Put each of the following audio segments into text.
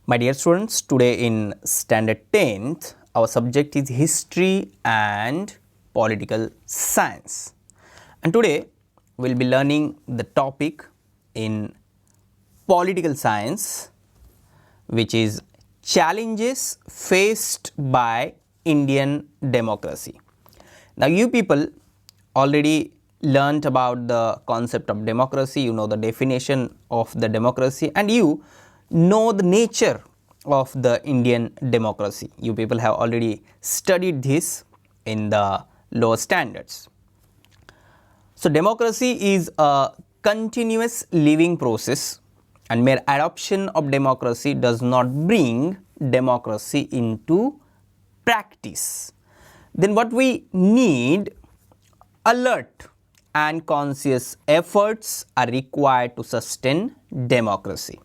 My dear students, today in standard 10th, our subject is history and political science. And today we'll be learning the topic in political science, which is challenges faced by Indian democracy. Now you people already learnt about the concept of democracy, you know the definition of the democracy, and you know the nature of the Indian democracy. You people have already studied this in the lower standards. So democracy is a continuous living process, and mere adoption of democracy does not bring democracy into practice. Then what we need, alert and conscious efforts are required to sustain democracy.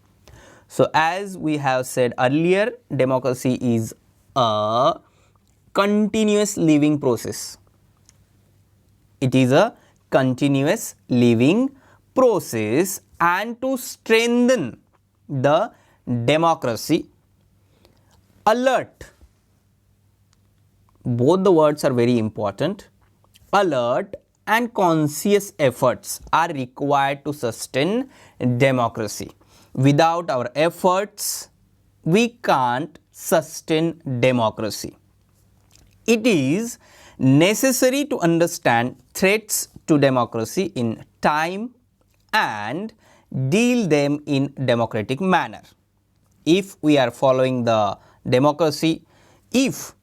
So as we have said earlier, democracy is a continuous living process. It is a continuous living process, and to strengthen the democracy, alert, both the words are very important, alert and conscious efforts are required to sustain democracy. Without our efforts, we can't sustain democracy. It is necessary to understand threats to democracy in time and deal them in democratic manner. If we are following the democracy, if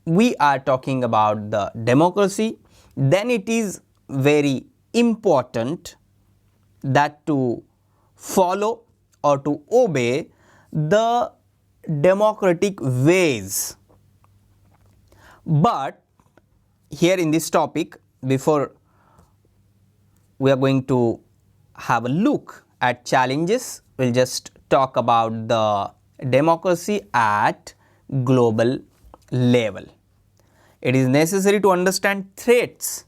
we are talking about the democracy, then it is very important that to follow or to obey the democratic ways. But here in this topic, before we are going to have a look at challenges, we'll just talk about the democracy at global level. It is necessary to understand threats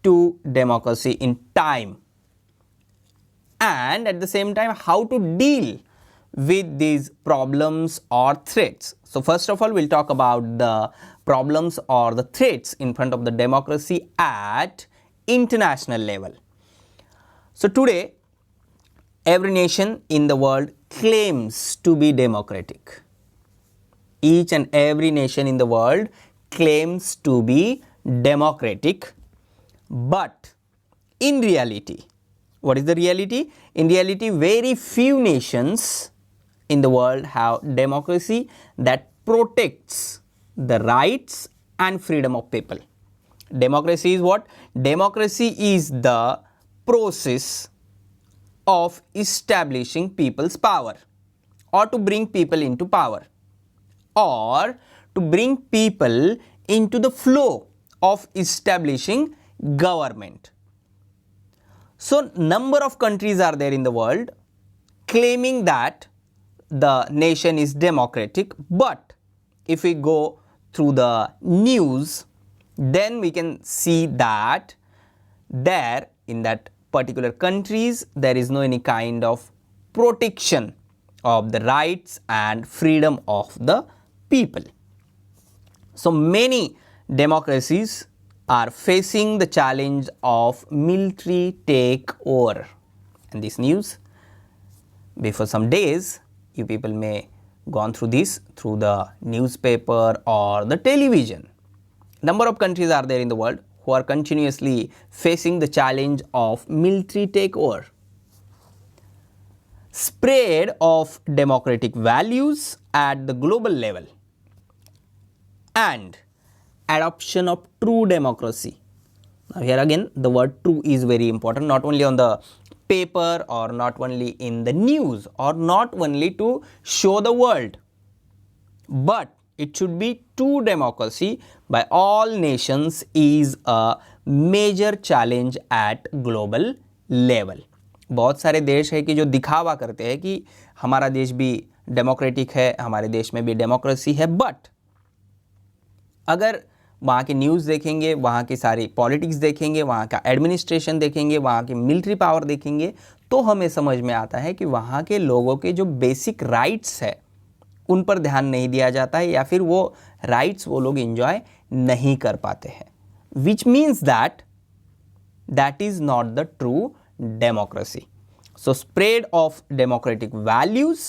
to democracy in time, and at the same time how to deal with these problems or threats. So first of all, we'll talk about the problems or the threats in front of the democracy at international level. So today, every nation in the world claims to be democratic. Each and every nation in the world claims to be democratic, but in reality, what is the reality? In reality, very few nations in the world have democracy that protects the rights and freedom of people. Democracy is what? Democracy is the process of establishing people's power, or to bring people into power, or to bring people into the flow of establishing government. So number of countries are there in the world claiming that the nation is democratic, but if we go through the news, then we can see that there in that particular countries there is no any kind of protection of the rights and freedom of the people. So many democracies are facing the challenge of military takeover. And this news, before some days, you people may gone through this through the newspaper or the television. Number of countries are there in the world who are continuously facing the challenge of military takeover. Spread of democratic values at the global level, and adoption of true democracy. Now here again the word true is very important, not only on the paper or not only in the news or not only to show the world, but it should be true democracy by all nations is a major challenge at global level. बहुत सारे देश है कि जो दिखावा करते हैं कि हमारा देश भी डेमोक्रेटिक है, हमारे देश में भी डेमोक्रेसी है, बट अगर वहाँ की न्यूज़ देखेंगे, वहाँ की सारी पॉलिटिक्स देखेंगे, वहाँ का एडमिनिस्ट्रेशन देखेंगे, वहाँ की मिलिट्री पावर देखेंगे, तो हमें समझ में आता है कि वहाँ के लोगों के जो बेसिक राइट्स है उन पर ध्यान नहीं दिया जाता है या फिर वो राइट्स वो लोग एंजॉय नहीं कर पाते हैं, which means that is not the true democracy. So spread of democratic values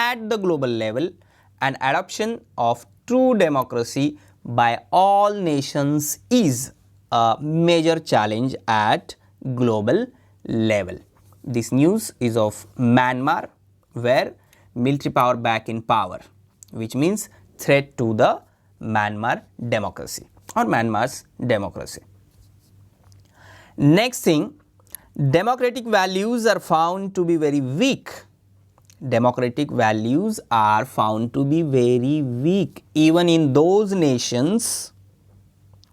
at the global level and adoption of true democracy by all nations is a major challenge at global level. This news is of Myanmar, where military power back in power, which means threat to the Myanmar democracy or Myanmar's democracy. Next thing, democratic values are found to be very weak. Democratic values are found to be very weak even in those nations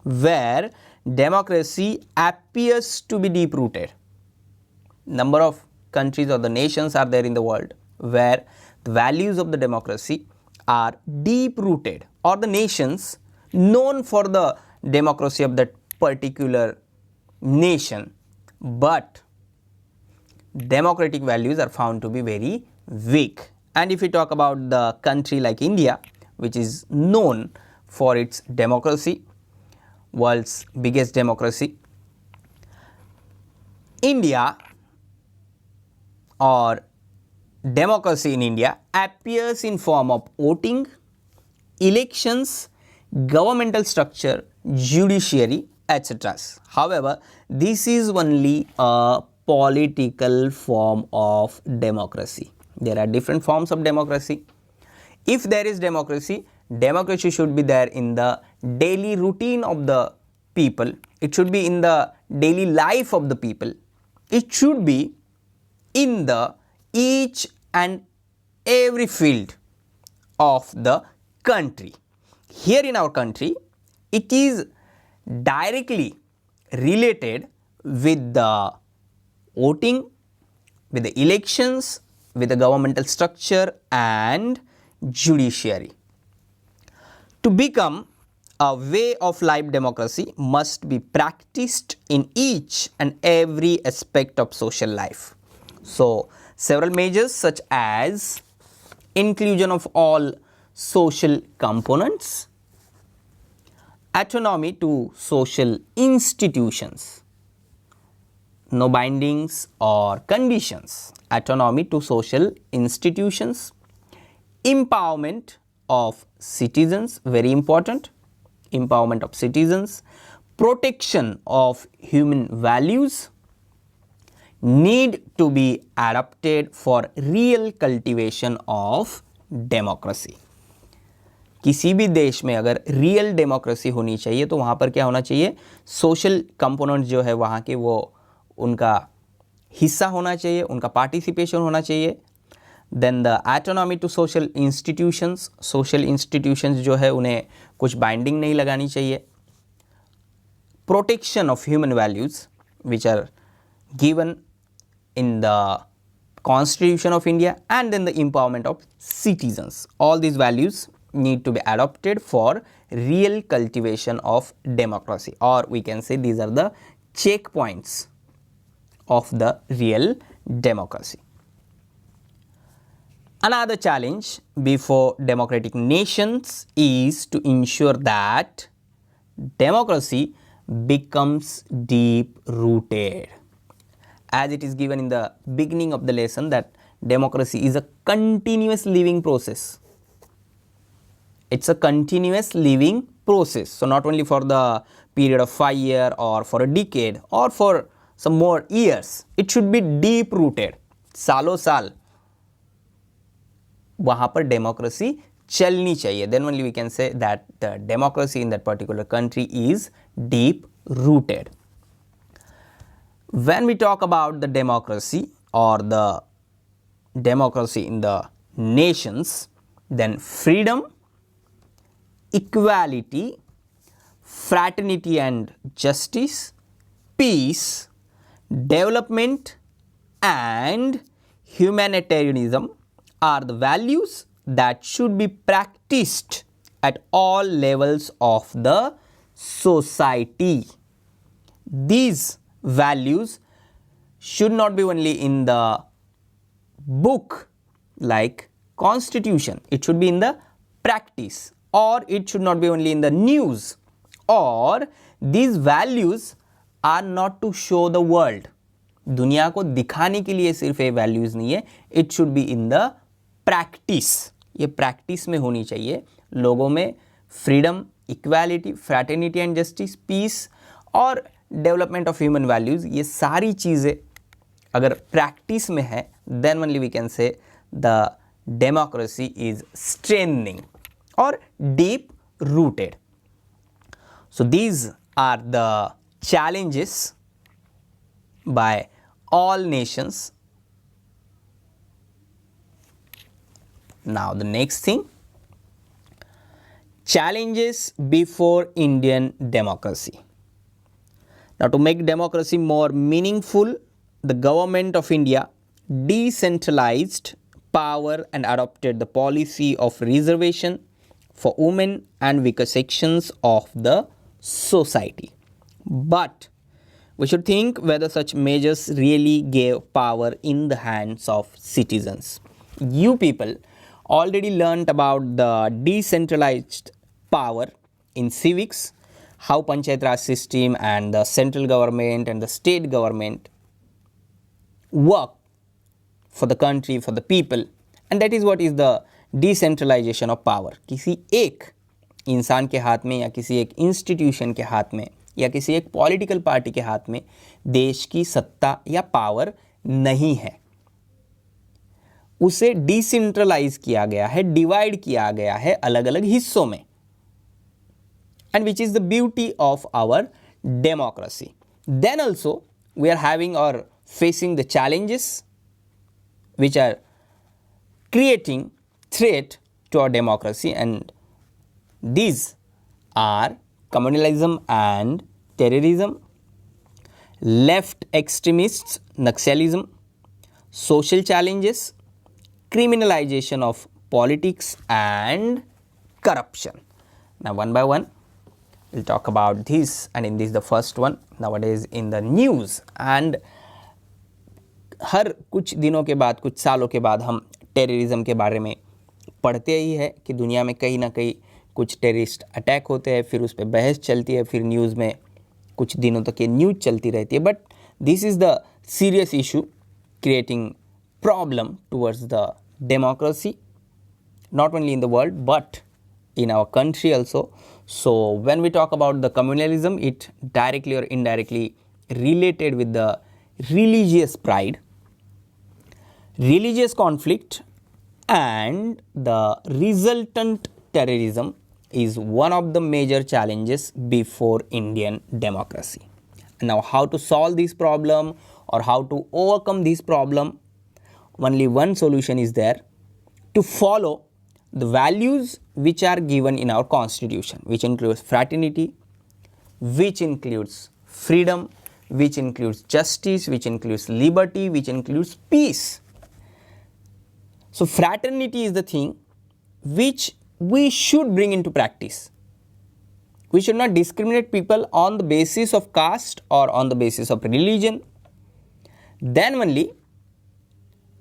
where democracy appears to be deep rooted. Number of countries or the nations are there in the world where the values of the democracy are deep rooted, or the nations known for the democracy of that particular nation, but democratic values are found to be very weak. And if we talk about the country like India, which is known for its democracy, world's biggest democracy, India or democracy in India appears in form of voting, elections, governmental structure, judiciary, etc. However, this is only a political form of democracy. There are different forms of democracy. If there is democracy, democracy should be there in the daily routine of the people. It should be in the daily life of the people. It should be in the each and every field of the country. Here in our country, it is directly related with the voting, with the elections, with the governmental structure and judiciary. To become a way of life, democracy must be practiced in each and every aspect of social life. So several measures such as inclusion of all social components, autonomy to social institutions, no bindings or conditions, autonomy to social institutions, empowerment of citizens, very important, empowerment of citizens, protection of human values, need to be adopted for real cultivation of democracy. किसी भी देश में अगर real democracy होनी चाहिए तो वहाँ पर क्या होना चाहिए, सोशल कंपोनेंट जो है वहाँ के वो उनका हिस्सा होना चाहिए, उनका पार्टिसिपेशन होना चाहिए. Then the autonomy to social institutions, social institutions जो है उन्हें कुछ बाइंडिंग नहीं लगानी चाहिए. Protection of human values which are given in the Constitution of India, and then the empowerment of citizens. All these values need to be adopted for real cultivation of democracy, or we can say these are the checkpoints of the real democracy. Another challenge before democratic nations is to ensure that democracy becomes deep rooted. As it is given in the beginning of the lesson that democracy is a continuous living process. It's a continuous living process. So not only for the period of 5 years or for a decade or for some more years, it should be deep rooted. सालों साल वहाँ पर democracy चलनी चाहिए. Then only we can say that the democracy in that particular country is deep rooted. When we talk about the democracy or the democracy in the nations, then freedom, equality, fraternity and justice, peace, development and humanitarianism are the values that should be practiced at all levels of the society. These values should not be only in the book like constitution, it should be in the practice, or it should not be only in the news, or these values are not to show the world. दुनिया को दिखाने के लिए सिर्फ ये values नहीं है, it should be in the practice. ये प्रैक्टिस में होनी चाहिए. लोगों में freedom, equality, fraternity and justice, peace और डेवलपमेंट ऑफ ह्यूमन वैल्यूज, ये सारी चीज़ें अगर प्रैक्टिस में है, then only we can say the democracy is strengthening और deep rooted. So these are the challenges by all nations. Now the next thing, challenges before Indian democracy. Now to make democracy more meaningful, the government of India decentralized power and adopted the policy of reservation for women and weaker sections of the society. But we should think whether such measures really gave power in the hands of citizens. You people already learnt about the decentralized power in civics, how Panchayat Raj system and the central government and the state government work for the country, for the people, and that is what is the decentralization of power. किसी एक इंसान के हाथ में या किसी एक institution के हाथ में या किसी एक पॉलिटिकल पार्टी के हाथ में देश की सत्ता या पावर नहीं है. उसे डिसेंट्रलाइज किया गया है, डिवाइड किया गया है अलग अलग हिस्सों में. And which is the beauty of our democracy. Then also we are having और facing the challenges which are creating threat to our democracy, and these are communalism and terrorism, left extremists, Naxalism, social challenges, criminalization of politics and corruption. Now one by one we'll talk about this, and in this the first one nowadays in the news, and हर कुछ दिनों के बाद, कुछ सालों के बाद हम terrorism के बारे में पढ़ते ही है कि दुनिया में कहीं ना कहीं कुछ टेररिस्ट अटैक होते हैं, फिर उस पर बहस चलती है, फिर न्यूज़ में कुछ दिनों तक ये न्यूज़ चलती रहती है. But this is the serious issue creating problem towards the democracy, not only in the world but in our country also. So when we talk about the communalism, it directly or indirectly related with the religious pride, religious conflict, and the resultant terrorism is one of the major challenges before Indian democracy. Now how to solve this problem or how to overcome this problem? Only one solution is there: to follow the values which are given in our constitution, which includes fraternity, which includes freedom, which includes justice, which includes liberty, which includes peace. So fraternity is the thing which we should bring into practice. We should not discriminate people on the basis of caste or on the basis of religion. Then only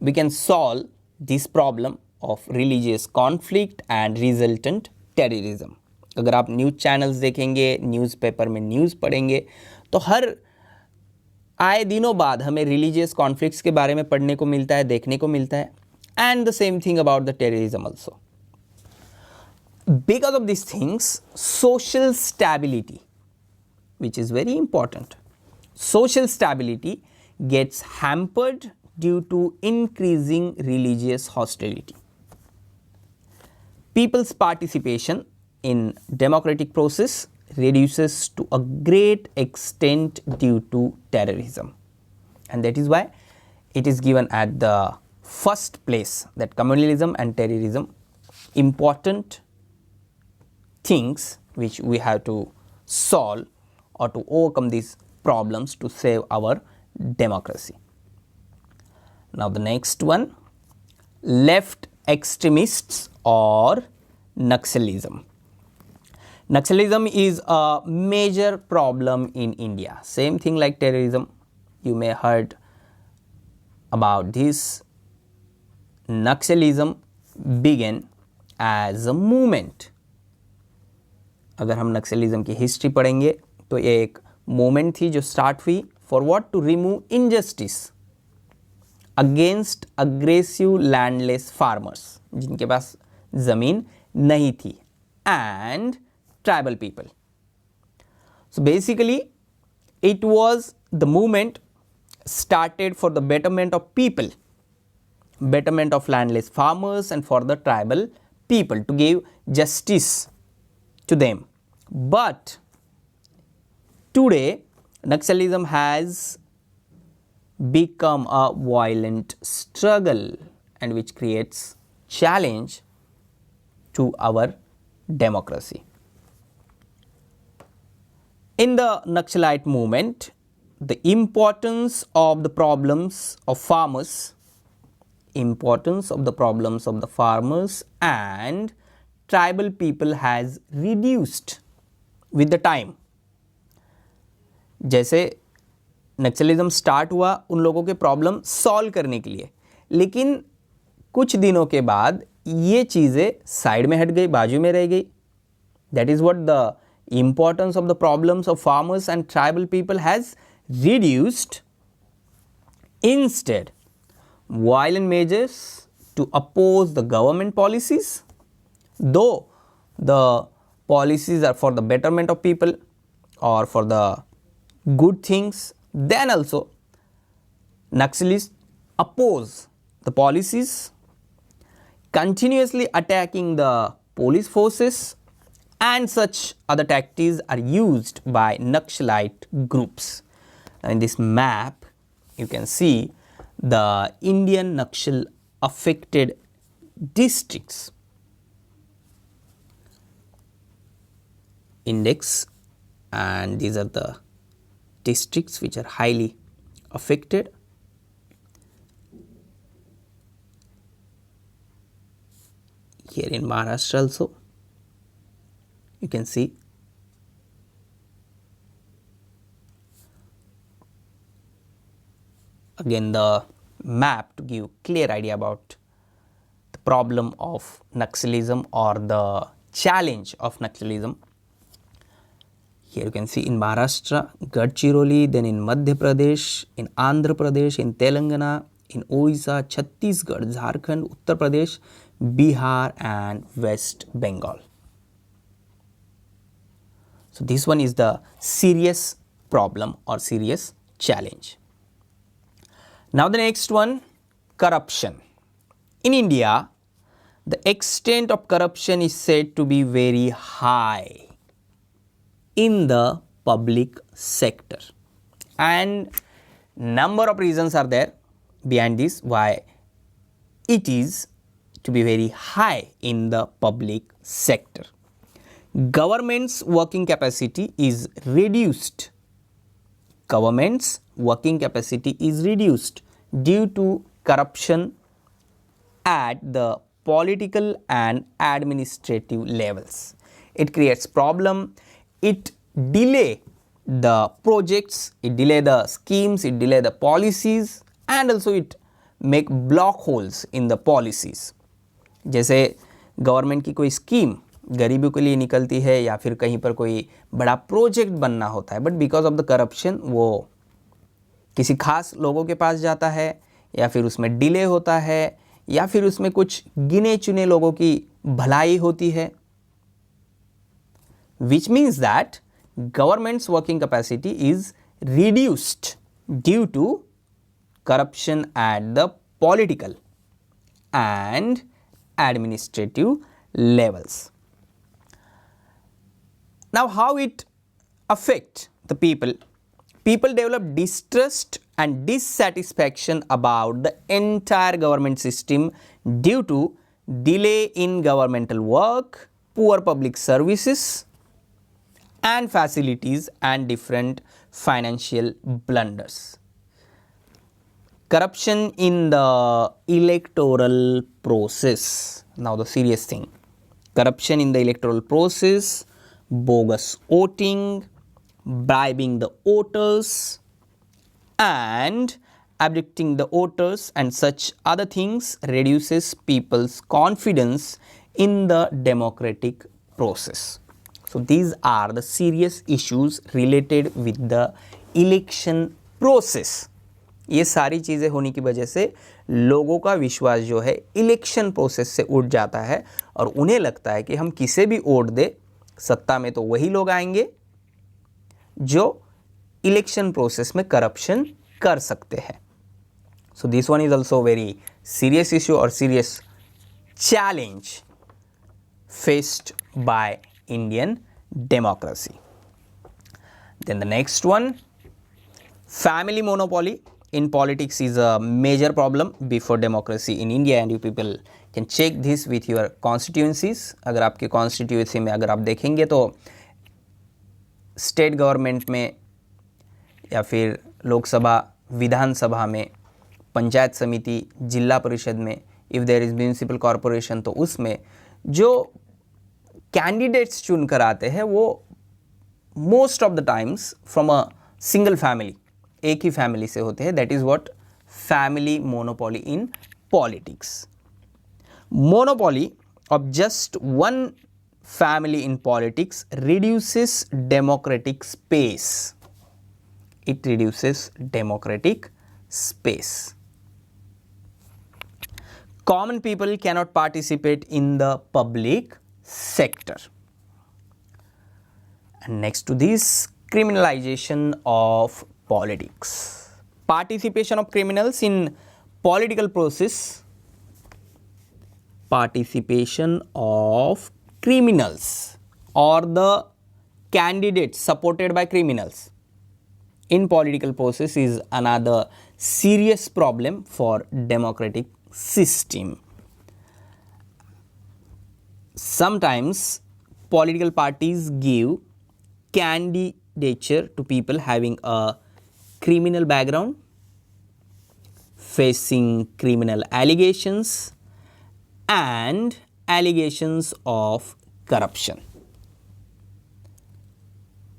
we can solve this problem of religious conflict and resultant terrorism. अगर आप news channels देखेंगे, newspaper में news पढ़ेंगे, तो हर आए दिनों बाद हमें रिलीजियस कॉन्फ्लिक्ट्स के बारे में पढ़ने को मिलता है, देखने को मिलता है. And the same thing about the terrorism also. Because of this things, social stability, which is very important, social stability gets hampered due to increasing religious hostility. People's participation in democratic process reduces to a great extent due to terrorism, and that is why it is given at the first place, that communalism and terrorism, important things which we have to solve or to overcome these problems to save our democracy. Now the next one, left extremists or Naxalism. Naxalism is a major problem in India. Same thing like terrorism. You may heard about this. Naxalism, began as a movement. अगर हम नक्सलिज्म की history पढ़ेंगे तो ये एक movement थी जो start हुई for what, to remove injustice against aggressive landless farmers, जिनके पास जमीन नहीं थी, and tribal people. So basically it was the movement started for the betterment of people, betterment of landless farmers and for the tribal people, to give justice to them. But today Naxalism has become a violent struggle and which creates challenge to our democracy. In the Naxalite movement, the importance of the problems of farmers, and tribal people has reduced with the time. जैसे Naxalism start हुआ उन लोगों के problem solve करने के लिए, लेकिन कुछ दिनों के बाद ये चीज़ें साइड में हट गई, बाजू में रह गई. That is what the importance of the problems of farmers and tribal people has reduced. Instead, violent measures to oppose the government policies, though the policies are for the betterment of people or for the good things, then also Naxalists oppose the policies, continuously attacking the police forces, and such other tactics are used by Naxalite groups. In this map you can see the Indian Naxal affected districts index, and these are the districts which are highly affected. Here in Maharashtra also you can see again the map to give clear idea about the problem of Naxalism or the challenge of Naxalism. Here you can see in Maharashtra, Gadchiroli, then in Madhya Pradesh, in Andhra Pradesh, in Telangana, in Odisha, Chhattisgarh, Jharkhand, Uttar Pradesh, Bihar and West Bengal. So this one is the serious problem or serious challenge. Now the next one, corruption. In India, the extent of corruption is said to be very high in the public sector, and number of reasons are there behind this why it is to be very high in the public sector. Government's working capacity is reduced. Government's working capacity is reduced due to corruption at the political and administrative levels. It creates problem, it delay the projects, it delay the schemes, it delay the policies, and also it make block holes in the policies. जैसे government की कोई scheme गरीबों के लिए निकलती है या फिर कहीं पर कोई बड़ा प्रोजेक्ट बनना होता है, but because of the corruption वो किसी खास लोगों के पास जाता है या फिर उसमें डिले होता है या फिर उसमें कुछ गिने चुने लोगों की भलाई होती है, which means that government's working capacity is reduced due to corruption at the political and administrative levels. Now how it affects the people? People develop distrust and dissatisfaction about the entire government system due to delay in governmental work, poor public services and facilities and different financial blunders. Corruption in the electoral process. Now the serious thing. Corruption in the electoral process, bogus voting, bribing the voters and abducting the voters and such other things reduces people's confidence in the democratic process. So these are the serious issues related with the election process. ये सारी चीज़ें होने की वजह से लोगों का विश्वास जो है इलेक्शन प्रोसेस से उठ जाता है और उन्हें लगता है कि हम किसे भी वोट दे सत्ता में तो वही लोग आएंगे जो इलेक्शन प्रोसेस में करप्शन कर सकते हैं. So this one is also very serious issue और serious challenge faced by Indian democracy. Then the next one, family monopoly in politics is a major problem before democracy in India, and you people can check this with your constituencies. अगर आपके constituency में अगर आप देखेंगे तो state government में या फिर लोकसभा विधानसभा में पंचायत समिति जिला परिषद में if there is municipal corporation तो उसमें जो कैंडिडेट्स चुन कर आते हैं वो most of the times from a single family, एक ही फैमिली से होते हैं. That is what family monopoly in politics. Monopoly of just one family in politics reduces democratic space. It reduces democratic space. Common people cannot participate in the public sector. And next to this, criminalization of politics. Participation of criminals in political process. Participation of criminals or the candidates supported by criminals in political process is another serious problem for democratic system. Sometimes political parties give candidature to people having a criminal background, facing criminal allegations and allegations of corruption.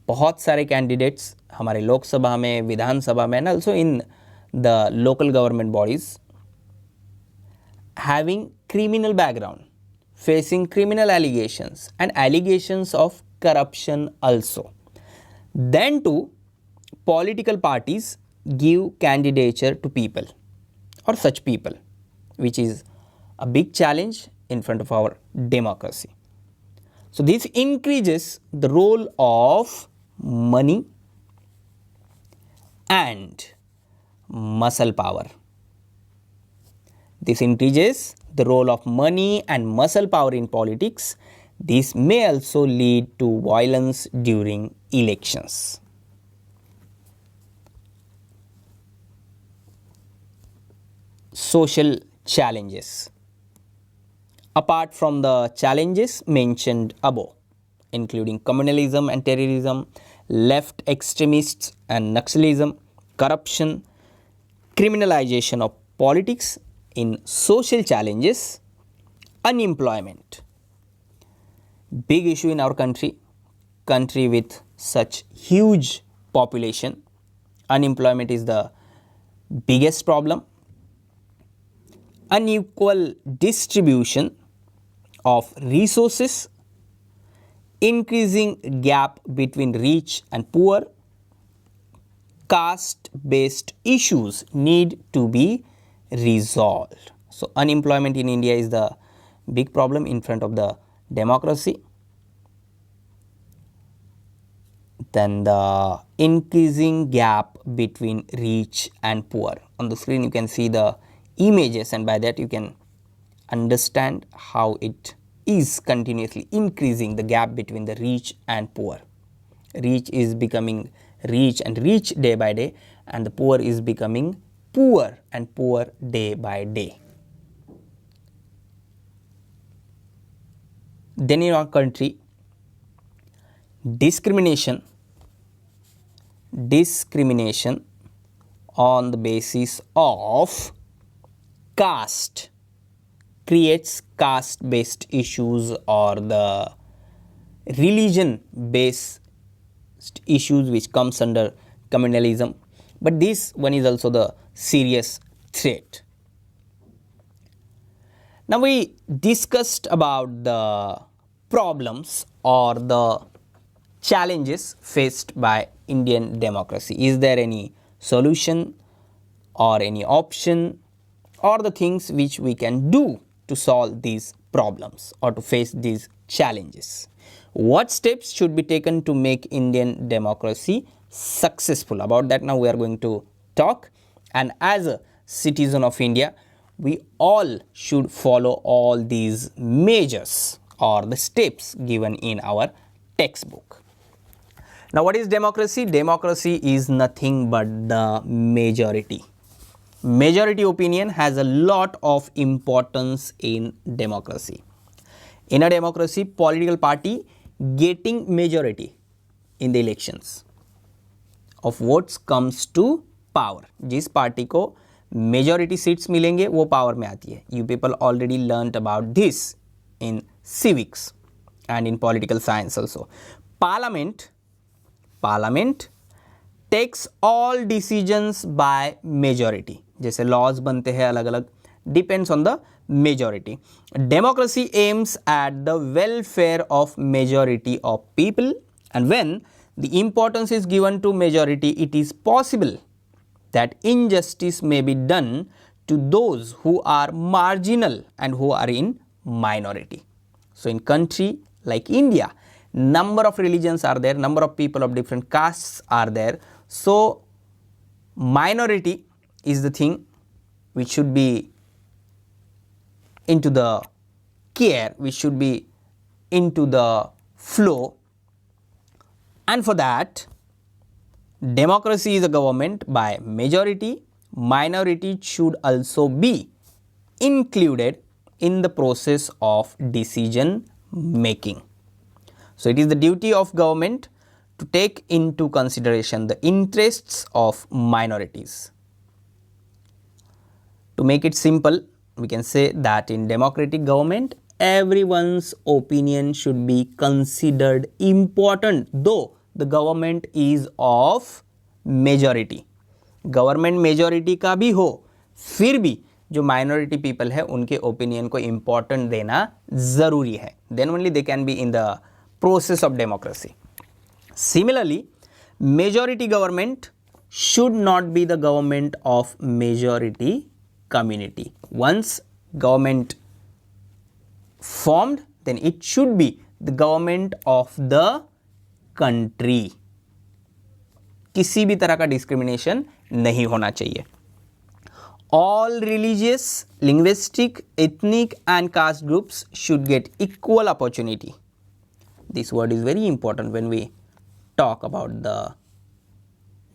बहुत सारे candidates हमारे लोकसभा में, विधानसभा में, and also in the local government bodies having criminal background, facing criminal allegations and allegations of corruption also. Then to political parties give candidature to people और such people, which is a big challenge in front of our democracy. So this increases the role of money and muscle power. This increases the role of money and muscle power in politics. This may also lead to violence during elections. Social challenges. Apart from the challenges mentioned above, including communalism and terrorism, left extremists and Naxalism, corruption, criminalization of politics, in social challenges, unemployment. Big issue in our country with such huge population. Unemployment is the biggest problem. Unequal distribution of resources, increasing gap between rich and poor, caste-based issues need to be resolved. So unemployment in India is the big problem in front of the democracy. Then the increasing gap between rich and poor. On the screen you can see the images, and by that you can understand how it is continuously increasing the gap between the rich and poor. Rich is becoming rich and rich day by day, and the poor is becoming poor and poor day by day. Then in our country, discrimination on the basis of caste creates caste-based issues or the religion-based issues which comes under communalism. But this one is also the serious threat. Now we discussed about the problems or the challenges faced by Indian democracy. Is there any solution or any option or the things which we can do to solve these problems or to face these challenges? What steps should be taken to make Indian democracy successful? About that now we are going to talk, and as a citizen of India, we all should follow all these measures or the steps given in our textbook. Now what is democracy? Democracy is nothing but the majority. Majority opinion has a lot of importance in democracy. In a democracy, political party getting majority in the elections of votes comes to power. जिस party को majority seats मिलेंगे वो power में आती है. You people already learnt about this in civics and in political science also. Parliament takes all decisions by majority. जैसे laws बनते हैं अलग अलग, depends on the majority. Democracy aims at the welfare of majority of people, and when the importance is given to majority, it is possible that injustice may be done to those who are marginal and who are in minority. So in country like India, number of religions are there, number of people of different castes are there. So minority is the thing which should be into the care, which should be into the flow, and for that democracy is a government by majority. Minority should also be included in the process of decision making. So it is the duty of government to take into consideration the interests of minorities. To make it simple, we can say that in democratic government, everyone's opinion should be considered important, though the government is of majority. Government majority का भी हो, फिर भी जो minority people है उनके opinion को important देना ज़रूरी है. Then only they can be in the process of democracy. Similarly, majority government should not be the government of majority community. Once government formed, then it should be the government of the country. किसी भी तरह का discrimination नहीं होना चाहिए. All religious, linguistic, ethnic and caste groups should get equal opportunity. This word is very important when we talk about the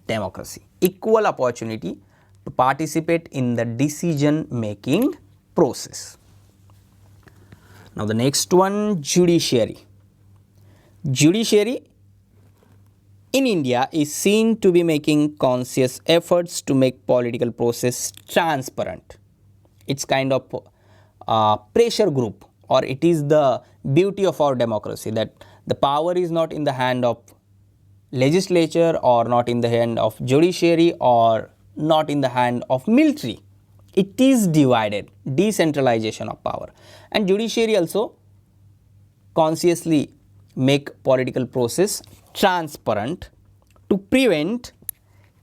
democracy. Equal opportunity to participate in the decision making process. Now the next one, judiciary. Judiciary in India is seen to be making conscious efforts to make political process transparent. It's kind of pressure group, or it is the beauty of our democracy that the power is not in the hand of legislature or not in the hand of judiciary or not in the hand of military. It is divided, decentralization of power. And judiciary also consciously make political process transparent. To prevent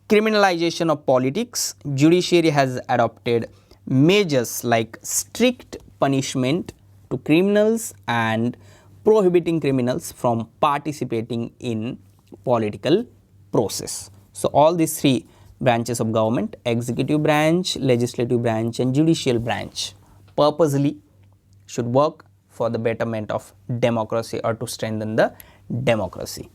criminalization of politics, judiciary has adopted measures like strict punishment to criminals and prohibiting criminals from participating in political process. So all these three branches of government, executive branch, legislative branch and judicial branch, purposely should work for the betterment of democracy or to strengthen the democracy.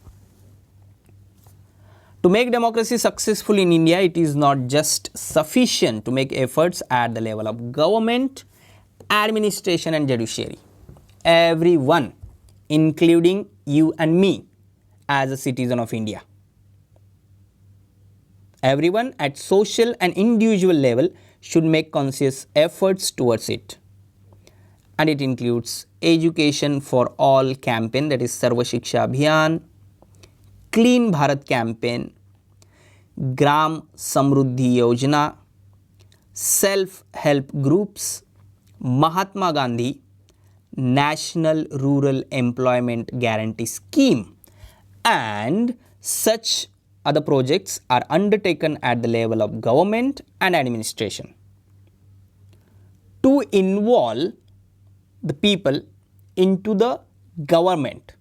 To make democracy successful in India, it is not just sufficient to make efforts at the level of government, administration and judiciary. Everyone, including you and me as a citizen of India, everyone at social and individual level should make conscious efforts towards it. And it includes education for all campaign, that is Sarva Shiksha Abhiyan, Clean Bharat campaign, Gram Samruddhi Yojana, self-help groups, Mahatma Gandhi National Rural Employment Guarantee Scheme, and such other projects are undertaken at the level of government and administration to involve the people into the government,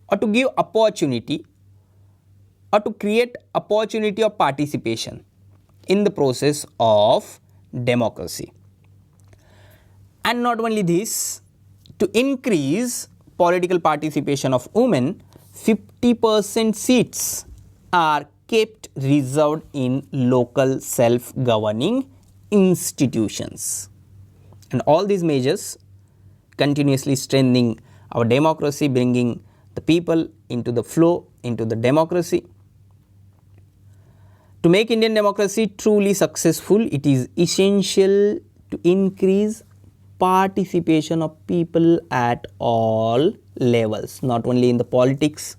or to give opportunity, or to create opportunity of participation in the process of democracy. And not only this, to increase political participation of women, 50% seats are kept reserved in local self-governing institutions. And all these measures continuously strengthening our democracy, bringing the people into the flow, into the democracy. To make Indian democracy truly successful, it is essential to increase participation of people at all levels, not only in the politics,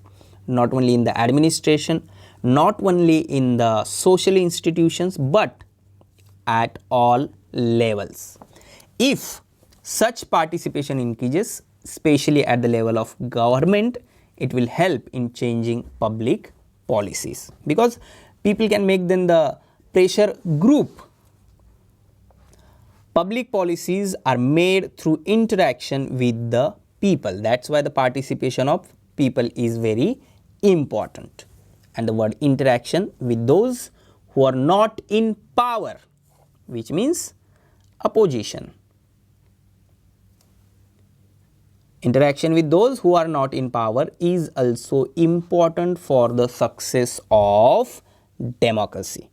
not only in the administration, not only in the social institutions, but at all levels. If such participation increases, especially at the level of government, it will help in changing public policies, because people can make then the pressure group. Public policies are made through interaction with the people. That's why the participation of people is very important. And the word interaction with those who are not in power, which means opposition. Interaction with those who are not in power is also important for the success of democracy.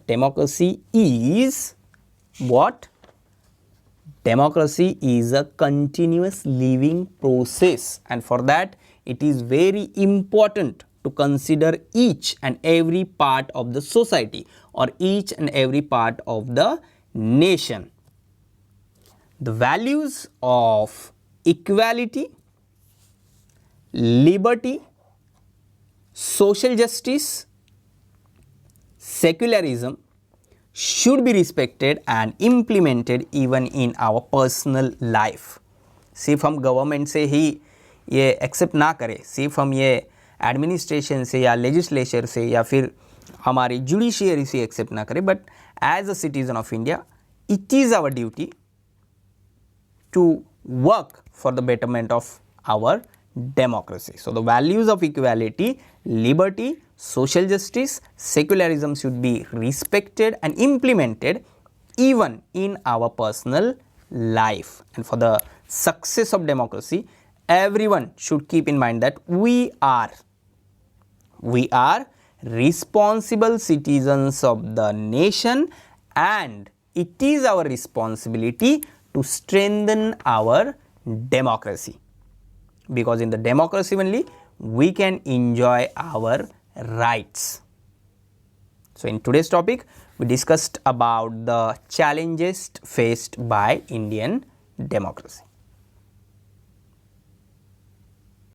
Democracy is what? Democracy is a continuous living process, and for that it is very important to consider each and every part of the society or each and every part of the nation. The values of equality, liberty, social justice, secularism should be respected and implemented even in our personal life. सिर्फ हम government से ही ये accept ना करें, सिर्फ हम ये administration से या लेजिस्लेचर से या फिर हमारी जुडिशियरी से एक्सेप्ट ना करें, but as a citizen of India it is our duty to work for the betterment of our democracy. So, the values of equality, liberty, social justice, secularism should be respected and implemented even in our personal life. And for the success of democracy, everyone should keep in mind that we are responsible citizens of the nation, and it is our responsibility to strengthen our democracy, because in the democracy only we can enjoy our rights. So, in today's topic we discussed about the challenges faced by Indian democracy.